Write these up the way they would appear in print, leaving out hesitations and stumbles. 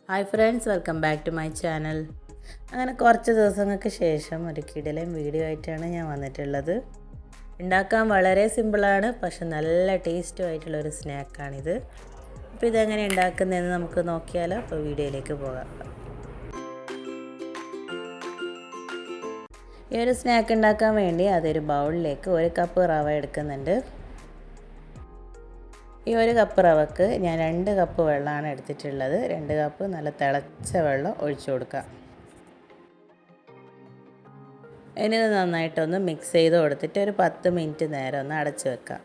Hi friends, welcome back to my channel. അങ്ങനെ കുറച്ച് ദിവസങ്ങൾക്ക് ശേഷം ഒരു കിടിലൻ വീഡിയോ ആയിട്ടാണ് ഞാൻ വന്നിട്ടുള്ളത്. ഉണ്ടാക്കാൻ വളരെ സിമ്പിളാണ്, പക്ഷെ നല്ല ടേസ്റ്റും ആയിട്ടുള്ളൊരു സ്നാക്കാണിത്. അപ്പോൾ ഇതെങ്ങനെ ഉണ്ടാക്കുന്നതെന്ന് നമുക്ക് നോക്കിയാലോ. അപ്പോൾ വീഡിയോയിലേക്ക് പോകാം. ഈ ഒരു സ്നാക്ക് ഉണ്ടാക്കാൻ വേണ്ടി അതൊരു ബൗളിലേക്ക് 1 കപ്പ് റവ എടുക്കുന്നുണ്ട്. ഈ 1 കപ്പ് റവക്ക് ഞാൻ 2 കപ്പ് വെള്ളമാണ് എടുത്തിട്ടുള്ളത്. 2 കപ്പ് നല്ല തിളച്ച വെള്ളം ഒഴിച്ചു കൊടുക്കാം. ഇനി ഇത് നന്നായിട്ടൊന്ന് മിക്സ് ചെയ്ത് കൊടുത്തിട്ട് ഒരു 10 മിനിറ്റ് നേരം ഒന്ന് അടച്ചു വെക്കാം.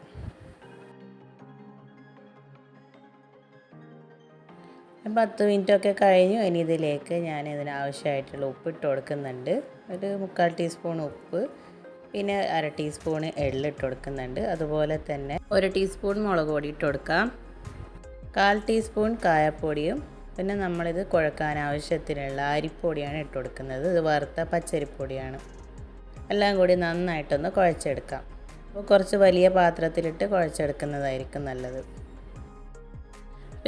പത്ത് മിനിറ്റൊക്കെ കഴിഞ്ഞു. ഇനി ഇതിലേക്ക് ഞാൻ ഇതിനാവശ്യമായിട്ടുള്ള ഉപ്പിട്ട് കൊടുക്കുന്നുണ്ട്. ഒരു 3/4 ടീസ്പൂൺ ഉപ്പ്, പിന്നെ 1/2 ടീസ്പൂൺ എള്ളിട്ട് കൊടുക്കുന്നുണ്ട്. അതുപോലെ തന്നെ 1 ടീസ്പൂൺ മുളക് പൊടി ഇട്ട് കൊടുക്കാം. 1/4 ടീസ്പൂൺ കായപ്പൊടിയും, പിന്നെ നമ്മളിത് കുഴക്കാൻ ആവശ്യത്തിനുള്ള അരിപ്പൊടിയാണ് ഇട്ട് കൊടുക്കുന്നത്. ഇത് വറുത്ത പച്ചരിപ്പൊടിയാണ്. എല്ലാം കൂടി നന്നായിട്ടൊന്ന് കുഴച്ചെടുക്കാം. അപ്പോൾ കുറച്ച് വലിയ പാത്രത്തിലിട്ട് കുഴച്ചെടുക്കുന്നതായിരിക്കും നല്ലത്.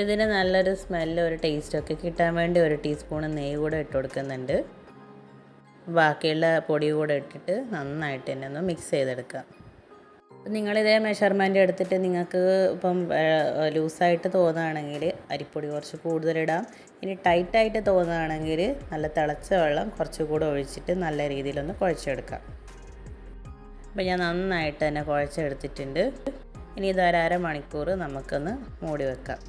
ഇതിന് നല്ലൊരു സ്മെല്ല്, ഒരു ടേസ്റ്റൊക്കെ കിട്ടാൻ വേണ്ടി 1 ടീസ്പൂൺ നെയ്യ് കൂടെ ഇട്ട് കൊടുക്കുന്നുണ്ട്. ബാക്കിയുള്ള പൊടി കൂടെ ഇട്ടിട്ട് നന്നായിട്ട് തന്നെ ഒന്ന് മിക്സ് ചെയ്തെടുക്കാം. നിങ്ങളിതേ മെഷർമെൻറ്റ് എടുത്തിട്ട് നിങ്ങൾക്ക് ഇപ്പം ലൂസായിട്ട് തോന്നുകയാണെങ്കിൽ അരിപ്പൊടി കുറച്ച് കൂടുതലിടാം. ഇനി ടൈറ്റായിട്ട് തോന്നുകയാണെങ്കിൽ നല്ല തിളച്ച വെള്ളം കുറച്ചുകൂടെ ഒഴിച്ചിട്ട് നല്ല രീതിയിലൊന്ന് കുഴച്ചെടുക്കാം. അപ്പോൾ ഞാൻ നന്നായിട്ട് തന്നെ കുഴച്ചെടുത്തിട്ടുണ്ട്. ഇനി ഇത് അരമണിക്കൂർ നമുക്കൊന്ന് മൂടി വെക്കാം.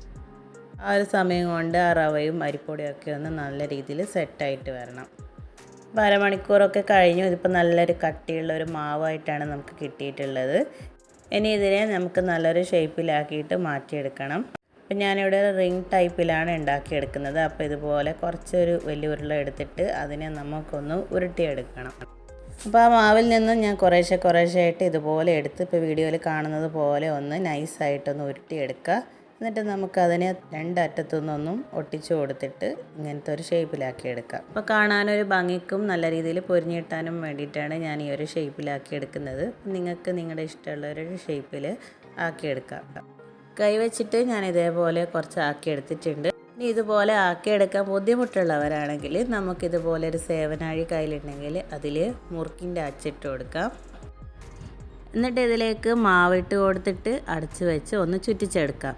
ആ ഒരു സമയം കൊണ്ട് ആ റവയും അരിപ്പൊടിയൊക്കെ ഒന്ന് നല്ല രീതിയിൽ സെറ്റായിട്ട് വരണം. അപ്പോൾ അരമണിക്കൂറൊക്കെ കഴിഞ്ഞു. ഇതിപ്പോൾ നല്ലൊരു കട്ടിയുള്ള ഒരു മാവായിട്ടാണ് നമുക്ക് കിട്ടിയിട്ടുള്ളത്. ഇനി ഇതിനെ നമുക്ക് നല്ലൊരു ഷേപ്പിലാക്കിയിട്ട് മാറ്റിയെടുക്കണം. അപ്പോൾ ഞാനിവിടെ റിംഗ് ടൈപ്പിലാണ് ഉണ്ടാക്കിയെടുക്കുന്നത്. അപ്പോൾ ഇതുപോലെ കുറച്ചൊരു വലിയ ഉരുള എടുത്തിട്ട് അതിനെ നമുക്കൊന്ന് ഉരുട്ടിയെടുക്കണം. അപ്പോൾ ആ മാവിൽ നിന്നും ഞാൻ കുറേശ്ശെയായിട്ട് ഇതുപോലെ എടുത്ത് ഇപ്പോൾ വീഡിയോയിൽ കാണുന്നത് പോലെ ഒന്ന് നൈസായിട്ടൊന്ന് ഉരുട്ടിയെടുക്കുക. എന്നിട്ട് നമുക്കതിനെ 2 അറ്റത്തുനിന്നൊന്നും ഒട്ടിച്ചു കൊടുത്തിട്ട് ഇങ്ങനത്തെ ഒരു ഷേപ്പിലാക്കി എടുക്കാം. അപ്പോൾ കാണാനൊരു ഭംഗിക്കും നല്ല രീതിയിൽ പൊരിഞ്ഞ് കിട്ടാനും വേണ്ടിയിട്ടാണ് ഞാൻ ഈ ഒരു ഷേപ്പിലാക്കി എടുക്കുന്നത്. നിങ്ങൾക്ക് നിങ്ങളുടെ ഇഷ്ടമുള്ള ഒരു ഷേപ്പിൽ ആക്കിയെടുക്കാം. കൈ വെച്ചിട്ട് ഞാൻ ഇതേപോലെ കുറച്ച് ആക്കിയെടുത്തിട്ടുണ്ട്. ഇനി ഇതുപോലെ ആക്കിയെടുക്കാൻ ബുദ്ധിമുട്ടുള്ളവരാണെങ്കിൽ നമുക്കിതുപോലെ ഒരു സേവനാഴി കയ്യിലുണ്ടെങ്കിൽ അതിൽ മുറുക്കിൻ്റെ അച്ചിട്ട് കൊടുക്കാം. എന്നിട്ട് ഇതിലേക്ക് മാവിട്ട് കൊടുത്തിട്ട് അടച്ച് വെച്ച് ഒന്ന് ചുറ്റിച്ചെടുക്കാം.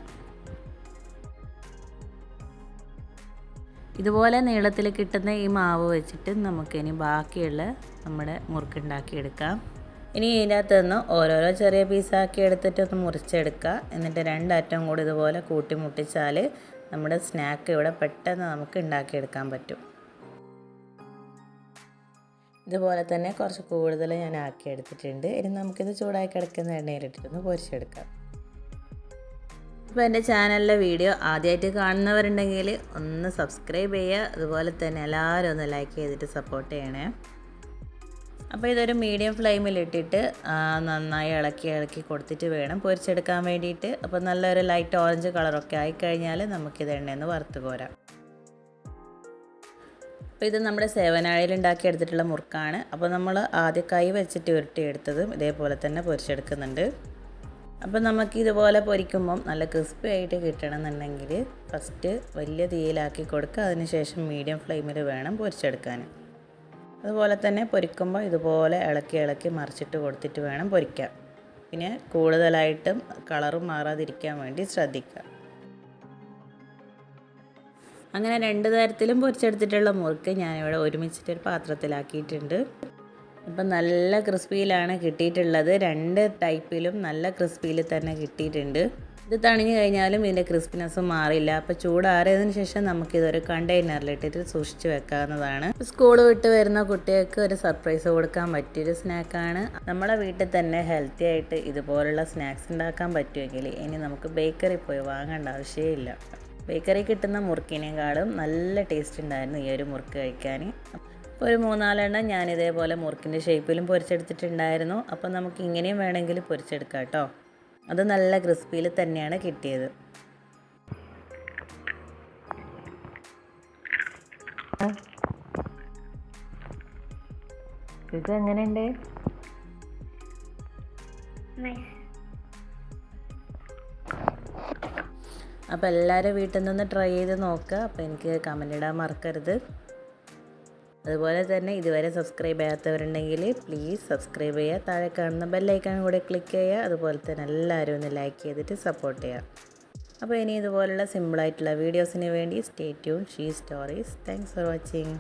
ഇതുപോലെ നീളത്തിൽ കിട്ടുന്ന ഈ മാവ് വെച്ചിട്ട് നമുക്കിനി ബാക്കിയുള്ള നമ്മുടെ മുറുക്കുണ്ടാക്കിയെടുക്കാം. ഇനി ഇതിൻ്റെ അകത്ത് നിന്ന് ഓരോരോ ചെറിയ പീസാക്കി എടുത്തിട്ടൊന്ന് മുറിച്ചെടുക്കുക. എന്നിട്ട് 2 അറ്റം കൂടി ഇതുപോലെ കൂട്ടിമുട്ടിച്ചാൽ നമ്മുടെ സ്നാക്ക് ഇവിടെ പെട്ടെന്ന് നമുക്ക് ഉണ്ടാക്കിയെടുക്കാൻ പറ്റും. ഇതുപോലെ തന്നെ കുറച്ച് കൂടുതൽ ഞാൻ ആക്കിയെടുത്തിട്ടുണ്ട്. ഇനി നമുക്കിത് ചൂടായി കിടക്കുന്ന എണ്ണയിലിട്ടിട്ടൊന്ന് പൊരിച്ചെടുക്കാം. അപ്പോൾ എൻ്റെ ചാനലിലെ വീഡിയോ ആദ്യമായിട്ട് കാണുന്നവരുണ്ടെങ്കിൽ ഒന്ന് സബ്സ്ക്രൈബ് ചെയ്യുക. അതുപോലെ തന്നെ എല്ലാവരും ഒന്ന് ലൈക്ക് ചെയ്തിട്ട് സപ്പോർട്ട് ചെയ്യണേ. അപ്പോൾ ഇതൊരു മീഡിയം ഫ്ലെയിമിലിട്ടിട്ട് നന്നായി ഇളക്കി കൊടുത്തിട്ട് വേണം പൊരിച്ചെടുക്കാൻ വേണ്ടിയിട്ട്. അപ്പോൾ നല്ലൊരു ലൈറ്റ് ഓറഞ്ച് കളറൊക്കെ ആയിക്കഴിഞ്ഞാൽ നമുക്കിത് എണ്ണയെന്ന് വറുത്ത് കോരാം. അപ്പോൾ ഇത് നമ്മുടെ സേവനാഴിയിൽ ഉണ്ടാക്കിയെടുത്തിട്ടുള്ള മുറുക്കാണ്. അപ്പോൾ നമ്മൾ ആദ്യം കൈ വെച്ചിട്ട് ഉരുട്ടിയെടുത്തതും ഇതേപോലെ തന്നെ പൊരിച്ചെടുക്കുന്നുണ്ട്. അപ്പോൾ നമുക്ക് ഇതുപോലെ പൊരിക്കുമ്പം നല്ല ക്രിസ്പി ആയിട്ട് കിട്ടണമെന്നുണ്ടെങ്കിൽ ഫസ്റ്റ് വലിയ തീയിലാക്കി കൊടുക്കുക. അതിനുശേഷം മീഡിയം ഫ്ലെയിമിൽ വേണം പൊരിച്ചെടുക്കാൻ. അതുപോലെ തന്നെ പൊരിക്കുമ്പോൾ ഇതുപോലെ ഇളക്കി മറിച്ചിട്ട് കൊടുത്തിട്ട് വേണം പൊരിക്കാൻ. പിന്നെ കൂടുതലായിട്ടും കളറും മാറാതിരിക്കാൻ വേണ്ടി ശ്രദ്ധിക്കുക. അങ്ങനെ 2 തരത്തിലും പൊരിച്ചെടുത്തിട്ടുള്ള മുറുക്ക് ഞാനിവിടെ ഒരുമിച്ചിട്ടൊരു പാത്രത്തിലാക്കിയിട്ടുണ്ട്. അപ്പം നല്ല ക്രിസ്പിയിലാണ് കിട്ടിയിട്ടുള്ളത്. 2 ടൈപ്പിലും നല്ല ക്രിസ്പിയിൽ തന്നെ കിട്ടിയിട്ടുണ്ട്. ഇത് തണിഞ്ഞ് കഴിഞ്ഞാലും ഇതിൻ്റെ ക്രിസ്പിനെസ്സും മാറില്ല. അപ്പോൾ ചൂടാറിയതിന് ശേഷം നമുക്കിതൊരു കണ്ടെയ്നറിലിട്ടിട്ട് സൂക്ഷിച്ച് വെക്കാവുന്നതാണ്. സ്കൂൾ വിട്ട് വരുന്ന കുട്ടികൾക്ക് ഒരു സർപ്രൈസ് കൊടുക്കാൻ പറ്റിയൊരു സ്നാക്കാണ്. നമ്മളെ വീട്ടിൽ തന്നെ ഹെൽത്തി ആയിട്ട് ഇതുപോലുള്ള സ്നാക്സ് ഉണ്ടാക്കാൻ പറ്റുമെങ്കിൽ ഇനി നമുക്ക് ബേക്കറി പോയി വാങ്ങേണ്ട ആവശ്യമില്ല. ബേക്കറി കിട്ടുന്ന മുറുക്കിനേക്കാളും നല്ല ടേസ്റ്റ് ഉണ്ടായിരുന്നു ഈ ഒരു മുറുക്ക് കഴിക്കാൻ. ഒരു 3-4 എണ്ണം ഞാൻ ഇതേപോലെ മുറുക്കിൻ്റെ ഷേപ്പിലും പൊരിച്ചെടുത്തിട്ടുണ്ടായിരുന്നു. അപ്പോൾ നമുക്ക് ഇങ്ങനെയും വേണമെങ്കിൽ പൊരിച്ചെടുക്കാം കേട്ടോ. അത് നല്ല ക്രിസ്പിയിൽ തന്നെയാണ് കിട്ടിയത്. ഇത് എങ്ങനെയുണ്ട്? അപ്പോൾ എല്ലാവരും വീട്ടിൽ നിന്ന് ട്രൈ ചെയ്ത് നോക്കുക. അപ്പോൾ എനിക്ക് കമൻ്റ് ഇടാൻ മറക്കരുത്. അതുപോലെ തന്നെ ഇതുവരെ സബ്സ്ക്രൈബ് ചെയ്യാത്തവരുണ്ടെങ്കിൽ പ്ലീസ് സബ്സ്ക്രൈബ് ചെയ്യുക. താഴെ കാണുന്ന ബെല്ലൈക്കൺ കൂടെ ക്ലിക്ക് ചെയ്യുക. അതുപോലെ തന്നെ എല്ലാവരും ഒന്ന് ലൈക്ക് ചെയ്തിട്ട് സപ്പോർട്ട് ചെയ്യുക. അപ്പോൾ ഇനി ഇതുപോലുള്ള സിമ്പിളായിട്ടുള്ള വീഡിയോസിന് വേണ്ടി stay tune she stories. Thanks for watching.